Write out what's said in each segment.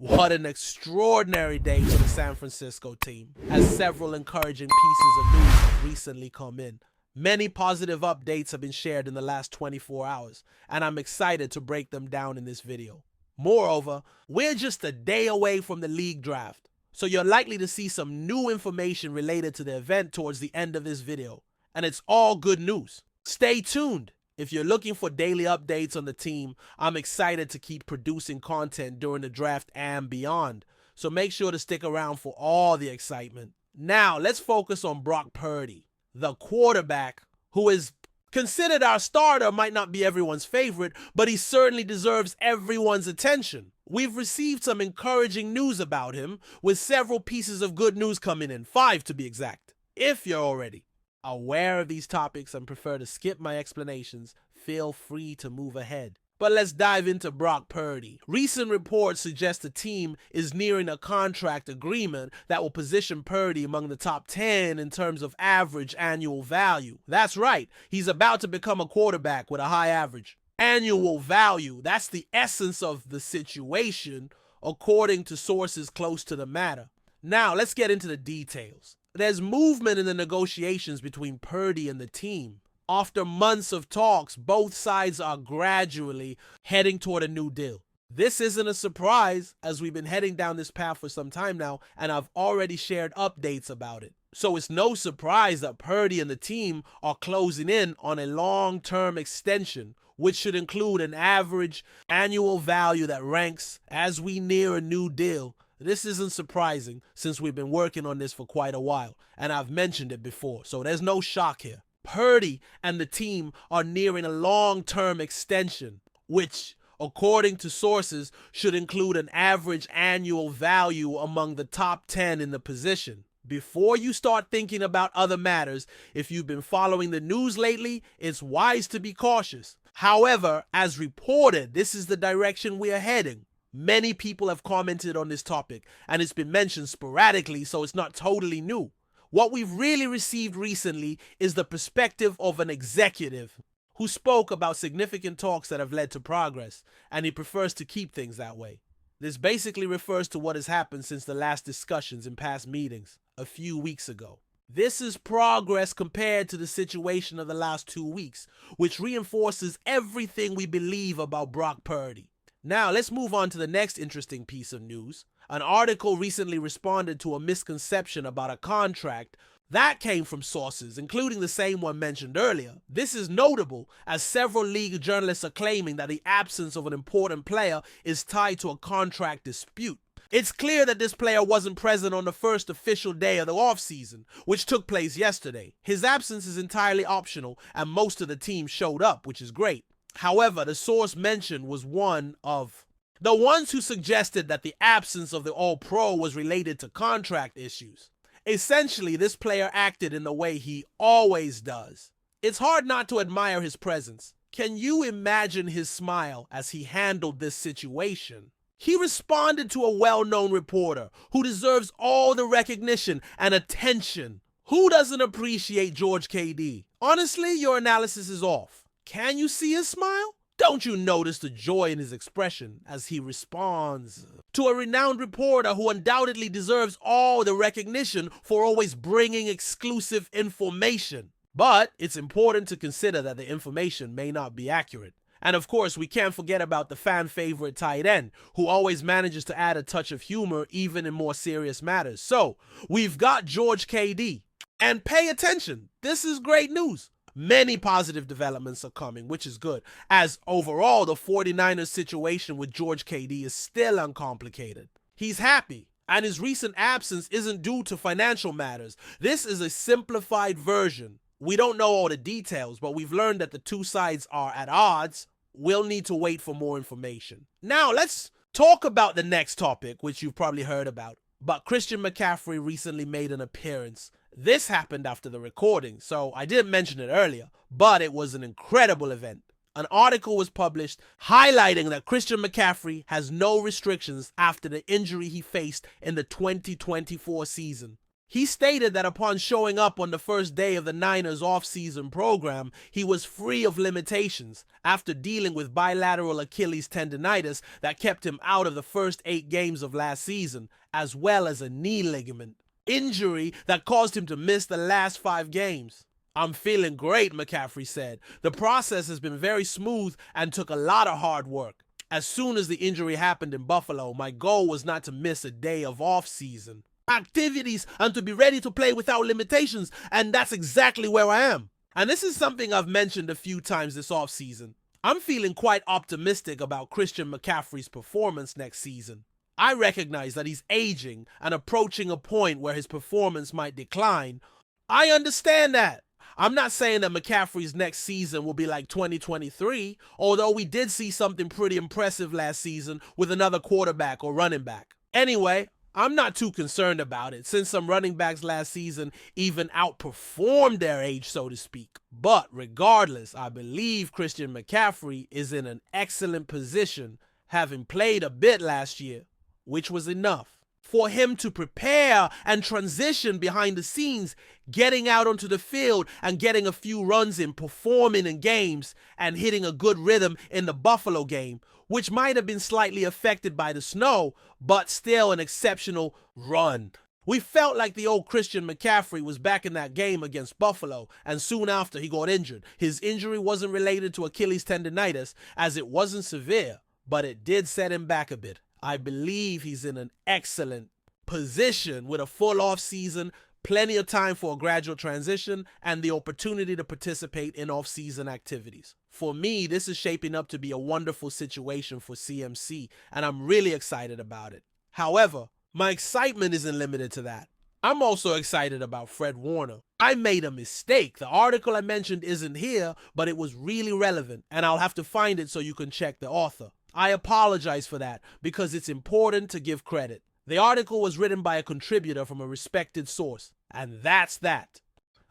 What an extraordinary day for the San Francisco team, as several encouraging pieces of news have recently come in. Many positive updates have been shared in the last 24 hours, and I'm excited to break them down in this video. Moreover, we're just a day away from the league draft, so you're likely to see some new information related to the event towards the end of this video, and it's all good news. Stay tuned. If you're looking for daily updates on the team, I'm excited to keep producing content during the draft and beyond, so make sure to stick around for all the excitement. Now, let's focus on Brock Purdy, the quarterback who is considered our starter. Might not be everyone's favorite, but he certainly deserves everyone's attention. We've received some encouraging news about him, with several pieces of good news coming in, 5 to be exact. If you're already aware of these topics and prefer to skip my explanations, feel free to move ahead. But let's dive into Brock Purdy. Recent reports suggest the team is nearing a contract agreement that will position Purdy among the top 10 in terms of average annual value. That's right, he's about to become a quarterback with a high average annual value. That's the essence of the situation, according to sources close to the matter. Now, let's get into the details. There's movement in the negotiations between Purdy and the team. After months of talks, both sides are gradually heading toward a new deal. This isn't a surprise, as we've been heading down this path for some time now, and I've already shared updates about it. So it's no surprise that Purdy and the team are closing in on a long-term extension, which should include an average annual value that ranks as we near a new deal. This isn't surprising, since we've been working on this for quite a while, and I've mentioned it before, so there's no shock here. Purdy and the team are nearing a long-term extension, which, according to sources, should include an average annual value among the top 10 in the position. Before you start thinking about other matters, if you've been following the news lately, it's wise to be cautious. However, as reported, this is the direction we are heading. Many people have commented on this topic, and it's been mentioned sporadically, so it's not totally new. What we've really received recently is the perspective of an executive who spoke about significant talks that have led to progress, and he prefers to keep things that way. This basically refers to what has happened since the last discussions in past meetings a few weeks ago. This is progress compared to the situation of the last 2 weeks, which reinforces everything we believe about Brock Purdy. Now, let's move on to the next interesting piece of news. An article recently responded to a misconception about a contract that came from sources, including the same one mentioned earlier. This is notable, as several league journalists are claiming that the absence of an important player is tied to a contract dispute. It's clear that this player wasn't present on the first official day of the offseason, which took place yesterday. His absence is entirely optional, and most of the team showed up, which is great. However, the source mentioned was one of the ones who suggested that the absence of the All-Pro was related to contract issues. Essentially, this player acted in the way he always does. It's hard not to admire his presence. Can you imagine his smile as he handled this situation? He responded to a well-known reporter who deserves all the recognition and attention. Who doesn't appreciate George KD? Honestly, your analysis is off. Can you see his smile? Don't you notice the joy in his expression as he responds to a renowned reporter who undoubtedly deserves all the recognition for always bringing exclusive information? But it's important to consider that the information may not be accurate. And of course, we can't forget about the fan favorite tight end, who always manages to add a touch of humor even in more serious matters. So, we've got George KD. And pay attention, this is great news. Many positive developments are coming, which is good, as overall the 49ers situation with George KD is still uncomplicated. He's happy, and his recent absence isn't due to financial matters. This is a simplified version. We don't know all the details, but we've learned that the two sides are at odds. We'll need to wait for more information. Now, let's talk about the next topic, which you've probably heard about. But Christian McCaffrey recently made an appearance. This happened after the recording, so I didn't mention it earlier, but it was an incredible event. An article was published highlighting that Christian McCaffrey has no restrictions after the injury he faced in the 2024 season. He stated that upon showing up on the first day of the Niners' off-season program, he was free of limitations after dealing with bilateral Achilles tendonitis that kept him out of the first 8 games of last season, as well as a knee ligament injury that caused him to miss the last 5 games. "I'm feeling great," McCaffrey said. "The process has been very smooth and took a lot of hard work. As soon as the injury happened in Buffalo, my goal was not to miss a day of off-season activities and to be ready to play without limitations, and that's exactly where I am." And this is something I've mentioned a few times this offseason. I'm feeling quite optimistic about Christian McCaffrey's performance next season. I recognize that he's aging and approaching a point where his performance might decline. I understand that. I'm not saying that McCaffrey's next season will be like 2023, although we did see something pretty impressive last season with another quarterback or running back. Anyway, I'm not too concerned about it, since some running backs last season even outperformed their age, so to speak. But regardless, I believe Christian McCaffrey is in an excellent position, having played a bit last year, which was enough for him to prepare and transition behind the scenes, getting out onto the field and getting a few runs in, performing in games, and hitting a good rhythm in the Buffalo game, which might have been slightly affected by the snow, but still an exceptional run. We felt like the old Christian McCaffrey was back in that game against Buffalo, and soon after he got injured. His injury wasn't related to Achilles tendonitis, as it wasn't severe, but it did set him back a bit. I believe he's in an excellent position with a full off season, plenty of time for a gradual transition, and the opportunity to participate in off-season activities. For me, this is shaping up to be a wonderful situation for CMC, and I'm really excited about it. However, my excitement isn't limited to that. I'm also excited about Fred Warner. I made a mistake. The article I mentioned isn't here, but it was really relevant, and I'll have to find it so you can check the author. I apologize for that because it's important to give credit. The article was written by a contributor from a respected source, and that's that.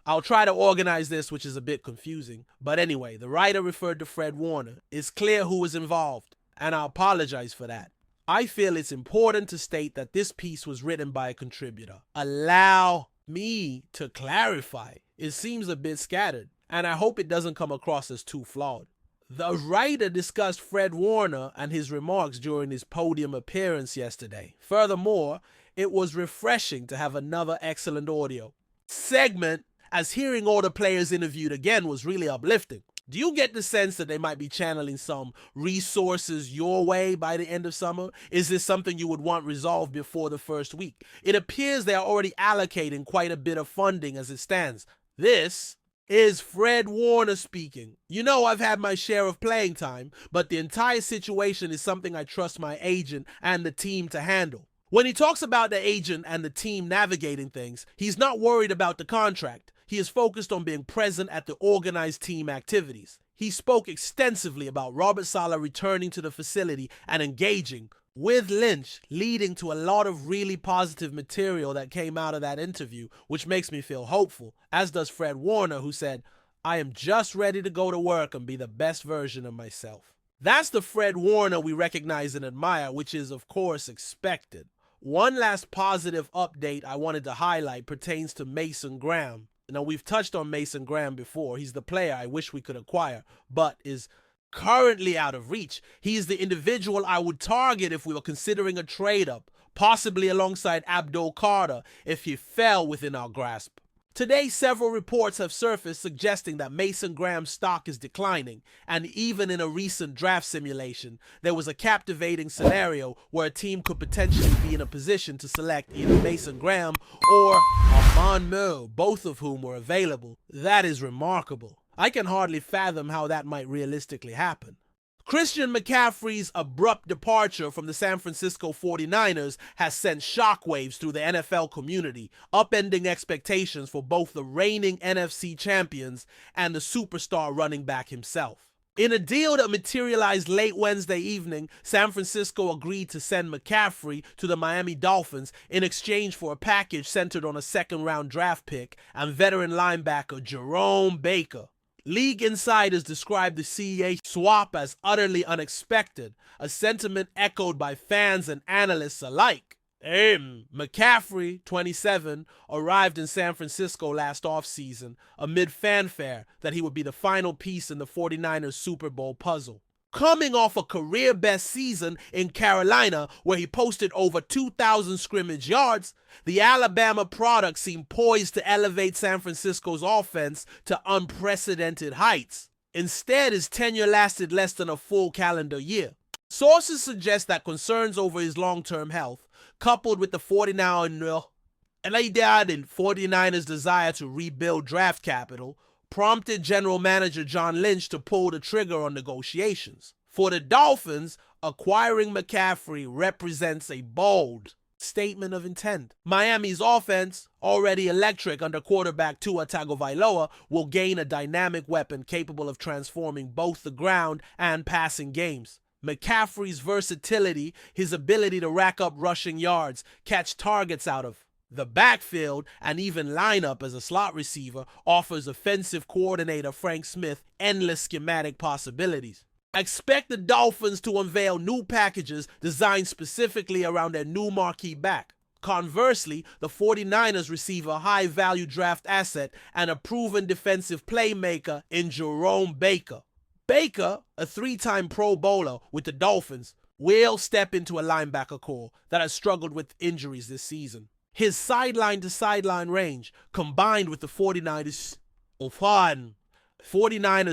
I'll try to organize this, which is a bit confusing. But anyway, the writer referred to Fred Warner. It's clear who was involved, and I apologize for that. I feel it's important to state that this piece was written by a contributor. Allow me to clarify. It seems a bit scattered, and I hope it doesn't come across as too flawed. The writer discussed Fred Warner and his remarks during his podium appearance yesterday. Furthermore, it was refreshing to have another excellent audio segment, as hearing all the players interviewed again was really uplifting. Do you get the sense that they might be channeling some resources your way by the end of summer? Is this something you would want resolved before the first week? It appears they are already allocating quite a bit of funding as it stands. This is Fred Warner speaking. You know, I've had my share of playing time, but the entire situation is something I trust my agent and the team to handle. When he talks about the agent and the team navigating things, he's not worried about the contract. He is focused on being present at the organized team activities. He spoke extensively about Robert Saleh returning to the facility and engaging with Lynch, leading to a lot of really positive material that came out of that interview, which makes me feel hopeful, as does Fred Warner, who said, "I am just ready to go to work and be the best version of myself." That's the Fred Warner we recognize and admire, which is, of course, expected. One last positive update I wanted to highlight pertains to Mason Graham. Now, we've touched on Mason Graham before. He's the player I wish we could acquire, but is currently out of reach. He's the individual I would target if we were considering a trade-up, possibly alongside Abdul Carter if he fell within our grasp. Today, several reports have surfaced suggesting that Mason Graham's stock is declining, and even in a recent draft simulation, there was a captivating scenario where a team could potentially be in a position to select either Mason Graham or Armand Moore, both of whom were available. That is remarkable. I can hardly fathom how that might realistically happen. Christian McCaffrey's abrupt departure from the San Francisco 49ers has sent shockwaves through the NFL community, upending expectations for both the reigning NFC champions and the superstar running back himself. In a deal that materialized late Wednesday evening, San Francisco agreed to send McCaffrey to the Miami Dolphins in exchange for a package centered on a second-round draft pick and veteran linebacker Jerome Baker. League insiders described the CEA swap as utterly unexpected, a sentiment echoed by fans and analysts alike. McCaffrey, 27, arrived in San Francisco last offseason amid fanfare that he would be the final piece in the 49ers Super Bowl puzzle. Coming off a career-best season in Carolina where he posted over 2,000 scrimmage yards, the Alabama product seemed poised to elevate San Francisco's offense to unprecedented heights. Instead, his tenure lasted less than a full calendar year. Sources suggest that concerns over his long-term health, coupled with the 49ers' desire to rebuild draft capital, prompted general manager John Lynch to pull the trigger on negotiations. For the Dolphins, acquiring McCaffrey represents a bold statement of intent. Miami's offense, already electric under quarterback Tua Tagovailoa, will gain a dynamic weapon capable of transforming both the ground and passing games. McCaffrey's versatility, his ability to rack up rushing yards, catch targets out of the backfield, and even line up as a slot receiver offers offensive coordinator Frank Smith endless schematic possibilities. Expect the Dolphins to unveil new packages designed specifically around their new marquee back. Conversely, the 49ers receive a high-value draft asset and a proven defensive playmaker in Jerome Baker. Baker, a 3-time Pro Bowler with the Dolphins, will step into a linebacker core that has struggled with injuries this season. His sideline-to-sideline range, combined with the 49ers'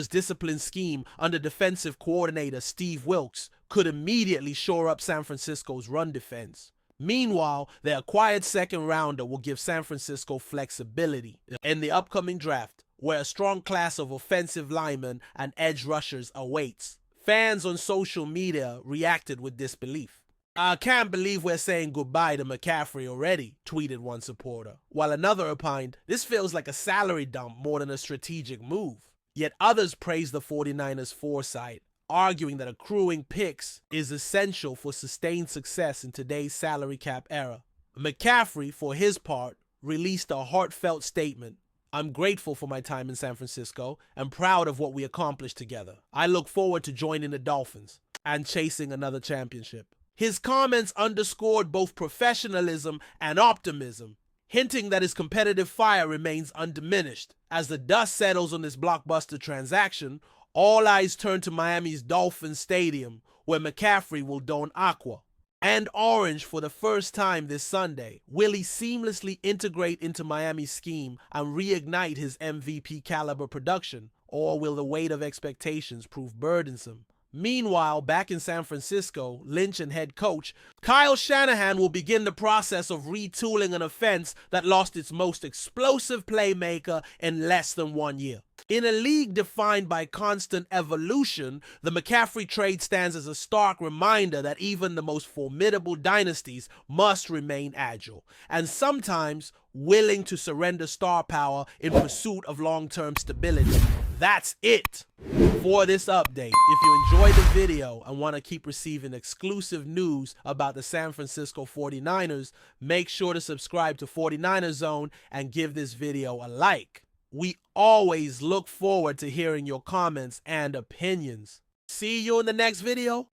disciplined scheme under defensive coordinator Steve Wilks, could immediately shore up San Francisco's run defense. Meanwhile, their acquired second-rounder will give San Francisco flexibility in the upcoming draft, where a strong class of offensive linemen and edge rushers awaits. Fans on social media reacted with disbelief. "I can't believe we're saying goodbye to McCaffrey already," tweeted one supporter, while another opined, "This feels like a salary dump more than a strategic move." Yet others praised the 49ers' foresight, arguing that accruing picks is essential for sustained success in today's salary cap era. McCaffrey, for his part, released a heartfelt statement. "I'm grateful for my time in San Francisco and proud of what we accomplished together. I look forward to joining the Dolphins and chasing another championship." His comments underscored both professionalism and optimism, hinting that his competitive fire remains undiminished. As the dust settles on this blockbuster transaction, all eyes turn to Miami's Dolphin Stadium, where McCaffrey will don aqua and orange for the first time this Sunday. Will he seamlessly integrate into Miami's scheme and reignite his MVP caliber production, or will the weight of expectations prove burdensome? Meanwhile, back in San Francisco, Lynch and head coach Kyle Shanahan will begin the process of retooling an offense that lost its most explosive playmaker in less than 1 year. In a league defined by constant evolution, the McCaffrey trade stands as a stark reminder that even the most formidable dynasties must remain agile, and sometimes willing to surrender star power in pursuit of long-term stability. That's it for this update. If you enjoyed the video and want to keep receiving exclusive news about the San Francisco 49ers, make sure to subscribe to 49ers Zone and give this video a like. We always look forward to hearing your comments and opinions. See you in the next video.